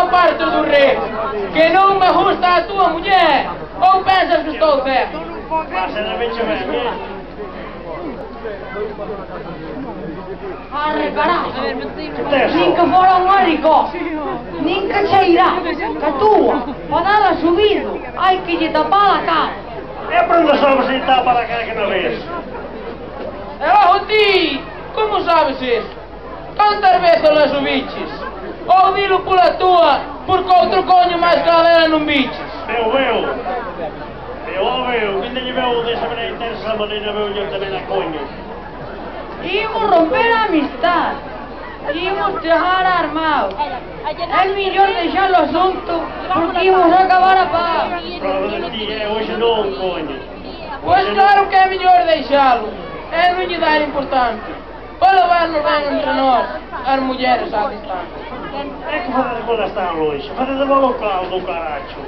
parte do rei, que não me gusta a tua mulher, ou pensas que estou certo? Arre, caralho! Nin que fora un médico! Nin que cheira! Que túa! Pa nada subido! Hai que lle tapar a cara! É para onde sabes se tapa a cara que não vês? Oh, ti, como sabes isso? Quantas vezes las subiches? Ou dilo pola tua, porque outro coño máis caladera non biches? Veu. Ainda lle veu desa maneira intensa, maneira veu yo tamén a coño. Imos romper a amistad! Imos dejar armados! É mellor deixar o asunto porque imos acabar a paz! Prova de ti, hoxe non, coño. Pois claro que é mellor deixalo, é non lle dar importancia. Para levarnos ben entre nós, as mulleres á distancia. É que fazer quando está longe? Fazer de local do caracho.